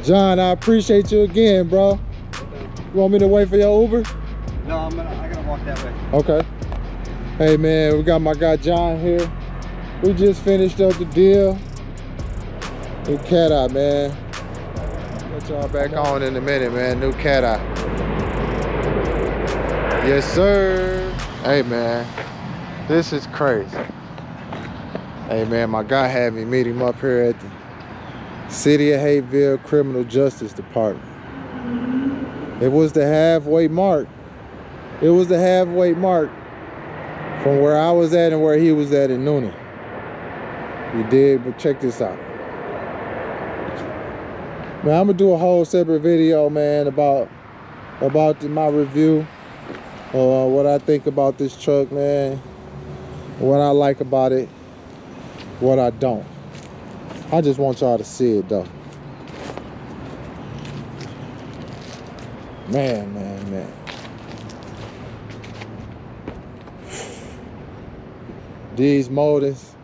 John, I appreciate you again, bro. You want me to wait for your Uber? No, I gotta walk that way. Okay. Hey man, we got my guy John here. We just finished up the deal. New Cateye, man. Get y'all back on in a minute, man. New Cateye. Yes, sir. Hey man, this is crazy. Hey man, my guy had me meet him up here at the City of Hayville Criminal Justice Department. It was the halfway mark. It was the halfway mark from where I was at and where he was at in Noonan. You did, but check this out. Man, I'm gonna do a whole separate video, man, about my review, what I think about this truck, man, what I like about it, what I don't. I just want y'all to see it though. Man. These motors,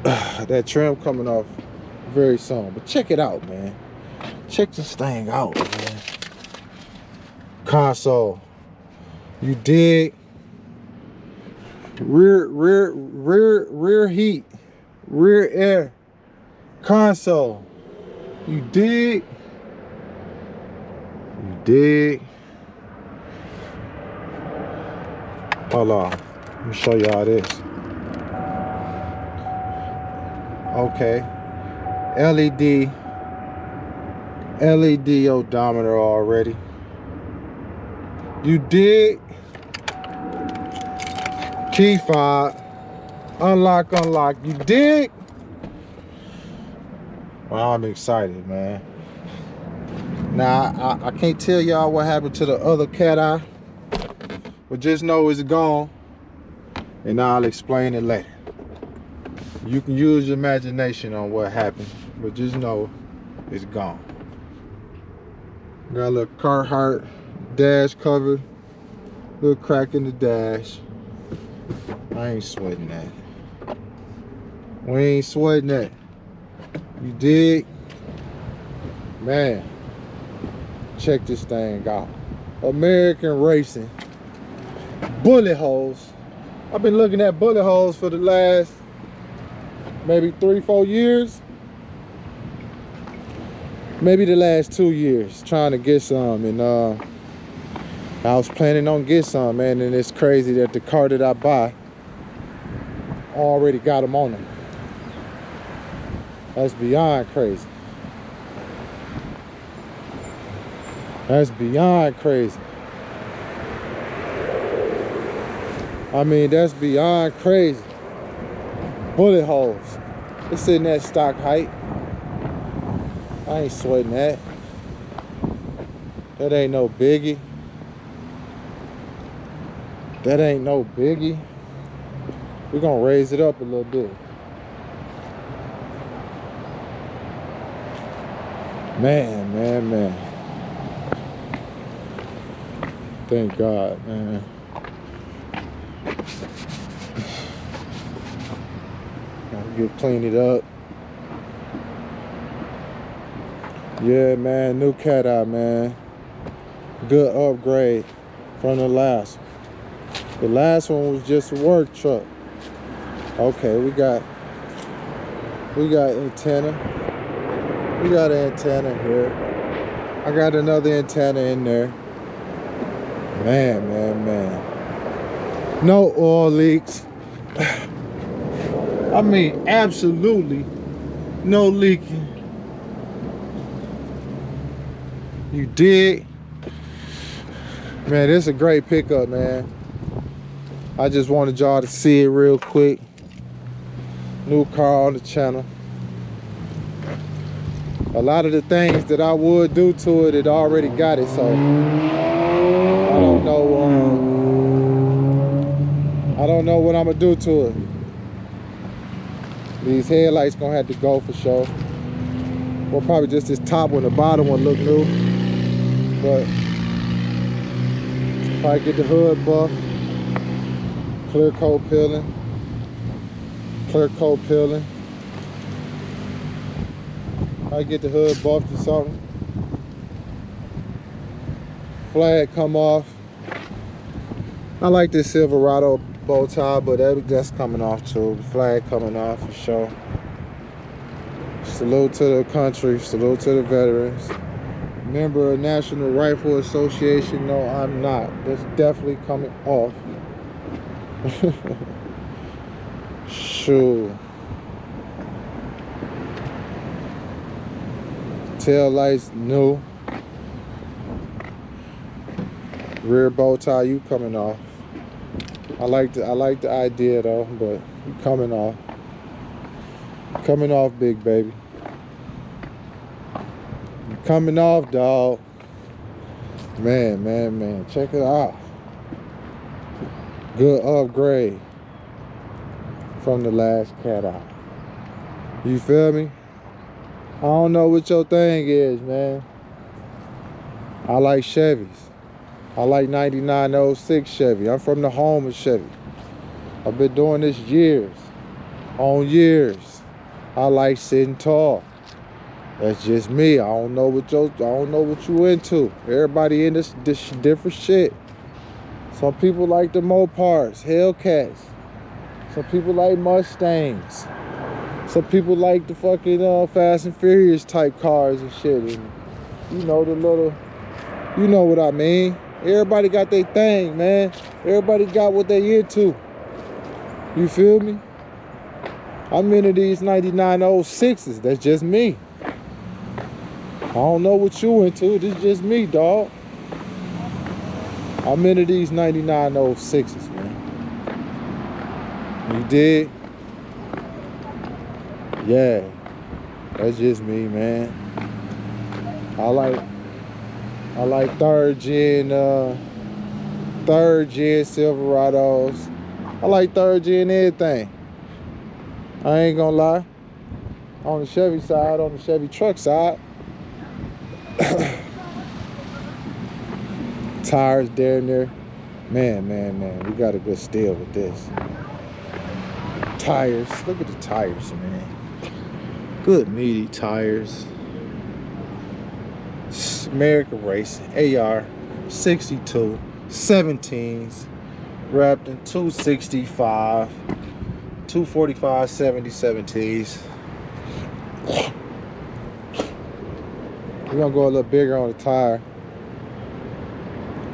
that trim coming off very soon. But check it out, man. Check this thing out, man. Console. You dig? Rear heat. Rear air. Console. You dig? You dig? Hold on. Let me show y'all this. Okay. LED odometer already. You dig? Key fob. Unlock. You dig? Well, I'm excited, man. Now, I can't tell y'all what happened to the other Cateye, but just know it's gone, and I'll explain it later. You can use your imagination on what happened, but just know it's gone. Got a little Carhartt dash cover, little crack in the dash. I ain't sweating that. We ain't sweating that. You dig? Man, check this thing out. American Racing. Bullet holes. I've been looking at bullet holes for the last maybe 3-4 years. Maybe the last 2 years trying to get some, and I was planning on get some, man, and it's crazy that the car that I buy already got them on them. That's beyond crazy. That's beyond crazy. I mean, that's beyond crazy. Bullet holes. It's sitting at stock height. I ain't sweating that. That ain't no biggie. That ain't no biggie. We're gonna raise it up a little bit. Man. Thank God, man. Gotta clean it up. Yeah, man, new Cateye, man. Good upgrade from the last one. The last one was just a work truck. Okay, we got antenna. We got an antenna here. I got another antenna in there. Man. No oil leaks. I mean, absolutely no leaking. You dig? Man, this is a great pickup, man. I just wanted y'all to see it real quick. New car on the channel. A lot of the things that I would do to it, it already got it, so I don't know what I'm gonna do to it. These headlights gonna have to go for sure. Well, probably just this top one, the bottom one look new. But probably get the hood buff, clear coat peeling. I get the hood buffed or something. Flag come off. I like this Silverado bow tie, but that's coming off too. The flag coming off for sure. Salute to the country, salute to the veterans. Member of National Rifle Association, no I'm not. That's definitely coming off. Shoot. Tail lights new. Rear bow tie, you coming off. I like the idea though, but you coming off. Coming off, big baby. You coming off, dog. Man. Check it out. Good upgrade from the last Cateye. You feel me? I don't know what your thing is, man. I like Chevys. I like 9906 Chevy. I'm from the home of Chevy. I've been doing this years on years. I like sitting tall. That's just me. I don't know what you into. Everybody in this different shit. Some people like the Mopars, Hellcats. Some people like Mustangs. Some people like the fucking Fast and Furious type cars and shit. And, you know, the little, you know what I mean. Everybody got their thing, man. Everybody got what they into. You feel me? I'm into these 9906s. That's just me. I don't know what you into. This is just me, dog. I'm into these 9906s, man. You dig? Yeah. That's just me, man. I like third gen Silverados. I like third gen everything. I ain't gonna lie. On the Chevy side, on the Chevy truck side. Tires there and there. Man. We got a good steal with this. Tires. Look at the tires, man. Good meaty tires. American Racing AR 62 17s wrapped in 265 245 70 17s. We're gonna go a little bigger on the tire.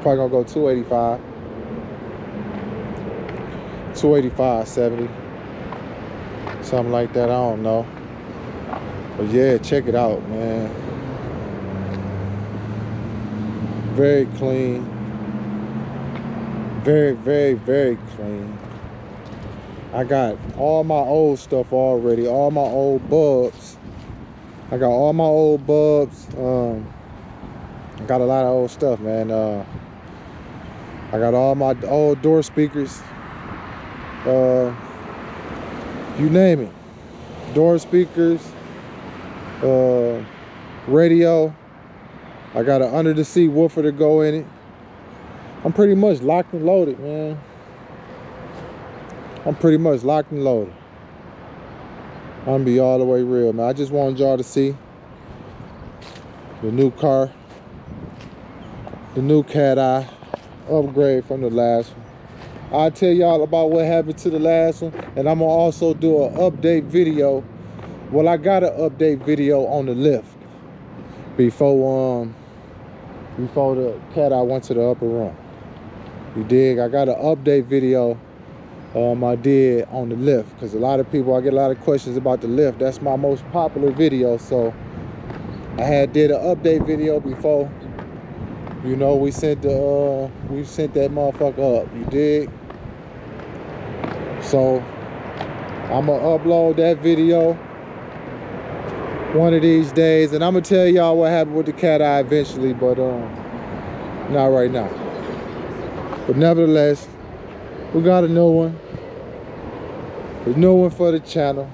Probably gonna go 285 70, something like that. I don't know, but yeah, check it out, man. Very clean. Very clean. I got all my old stuff already, all my old bulbs. I got all my old bulbs. I got a lot of old stuff, man. I got all my old door speakers. You name it. Door speakers, radio. I got an under the seat woofer to go in it. I'm pretty much locked and loaded, man. I'm pretty much locked and loaded. I'm gonna be all the way real, man. I just wanted y'all to see the new car, the new Cateye upgrade from the last one. I'll tell y'all about what happened to the last one, and I'm gonna also do an update video. Well, I got an update video on the lift before the Cateye went to the upper room. You dig? I got an update video I did on the lift, because a lot of people, I get a lot of questions about the lift. That's my most popular video, so I did an update video before, you know, we sent that motherfucker up. You dig? So I'm gonna upload that video one of these days, and I'm gonna tell y'all what happened with the Cateye eventually, but not right now. But nevertheless, we got a new one. A new one for the channel.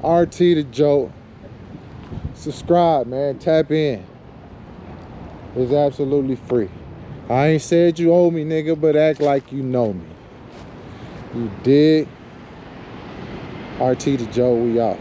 RT the Joke. Subscribe, man. Tap in. It's absolutely free. I ain't said you owe me, nigga, but act like you know me. You dig? RT the Joe, we out.